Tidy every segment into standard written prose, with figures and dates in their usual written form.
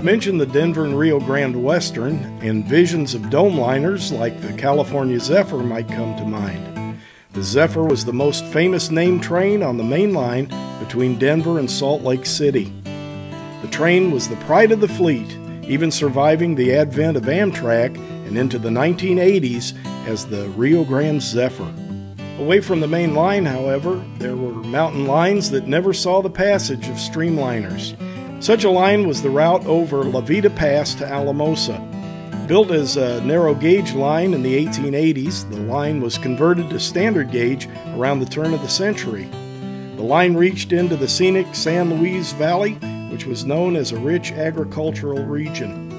Mention the Denver and Rio Grande Western, and visions of dome liners like the California Zephyr might come to mind. The Zephyr was the most famous named train on the main line between Denver and Salt Lake City. The train was the pride of the fleet, even surviving the advent of Amtrak and into the 1980s as the Rio Grande Zephyr. Away from the main line, however, there were mountain lines that never saw the passage of streamliners. Such a line was the route over La Veta Pass to Alamosa. Built as a narrow gauge line in the 1880s, the line was converted to standard gauge around the turn of the century. The line reached into the scenic San Luis Valley, which was known as a rich agricultural region.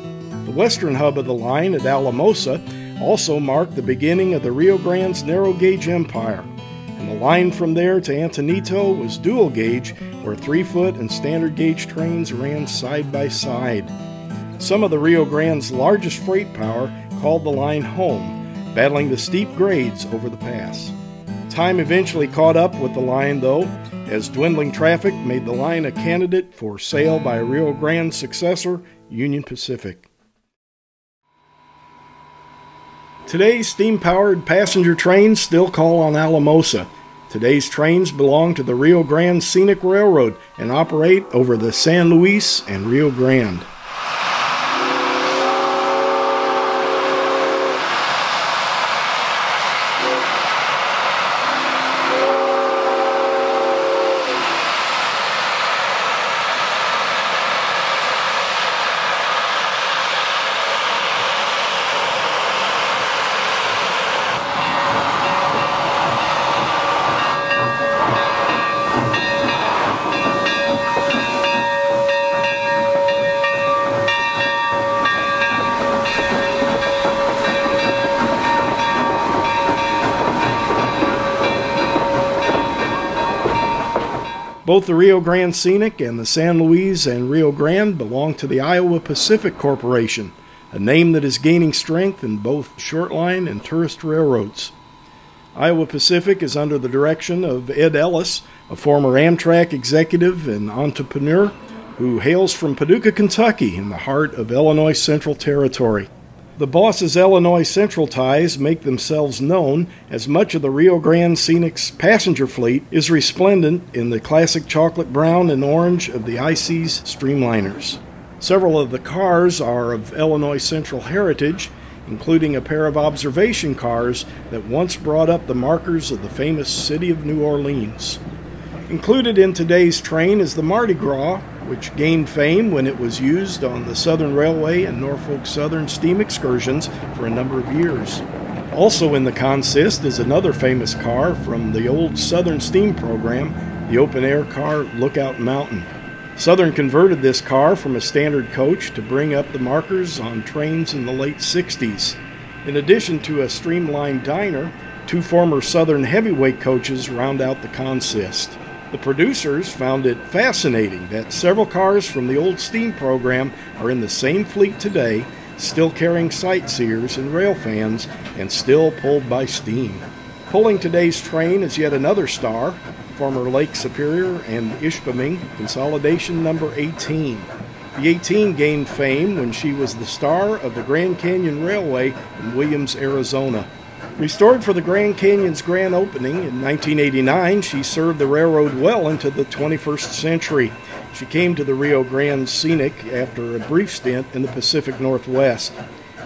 The western hub of the line at Alamosa also marked the beginning of the Rio Grande's narrow gauge empire, and the line from there to Antonito was dual gauge, where 3-foot and standard gauge trains ran side by side. Some of the Rio Grande's largest freight power called the line home, battling the steep grades over the pass. Time eventually caught up with the line, though, as dwindling traffic made the line a candidate for sale by Rio Grande's successor, Union Pacific. Today's steam-powered passenger trains still call on Alamosa. Today's trains belong to the Rio Grande Scenic Railroad and operate over the San Luis and Rio Grande. Both the Rio Grande Scenic and the San Luis and Rio Grande belong to the Iowa Pacific Corporation, a name that is gaining strength in both short-line and tourist railroads. Iowa Pacific is under the direction of Ed Ellis, a former Amtrak executive and entrepreneur who hails from Paducah, Kentucky, in the heart of Illinois Central Territory. The boss's Illinois Central ties make themselves known, as much of the Rio Grande Scenic's passenger fleet is resplendent in the classic chocolate brown and orange of the IC's streamliners. Several of the cars are of Illinois Central heritage, including a pair of observation cars that once brought up the markers of the famous city of New Orleans. Included in today's train is the Mardi Gras, which gained fame when it was used on the Southern Railway and Norfolk Southern steam excursions for a number of years. Also in the consist is another famous car from the old Southern steam program, the open-air car Lookout Mountain. Southern converted this car from a standard coach to bring up the markers on trains in the late 60s. In addition to a streamlined diner, 2 former Southern heavyweight coaches round out the consist. The producers found it fascinating that several cars from the old steam program are in the same fleet today, still carrying sightseers and rail fans, and still pulled by steam. Pulling today's train is yet another star, former Lake Superior and Ishpeming consolidation number 18. The 18 gained fame when she was the star of the Grand Canyon Railway in Williams, Arizona. Restored for the Grand Canyon's grand opening in 1989, she served the railroad well into the 21st century. She came to the Rio Grande Scenic after a brief stint in the Pacific Northwest.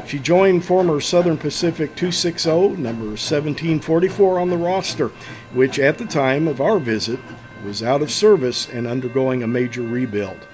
She joined former Southern Pacific 260, number 1744 on the roster, which at the time of our visit was out of service and undergoing a major rebuild.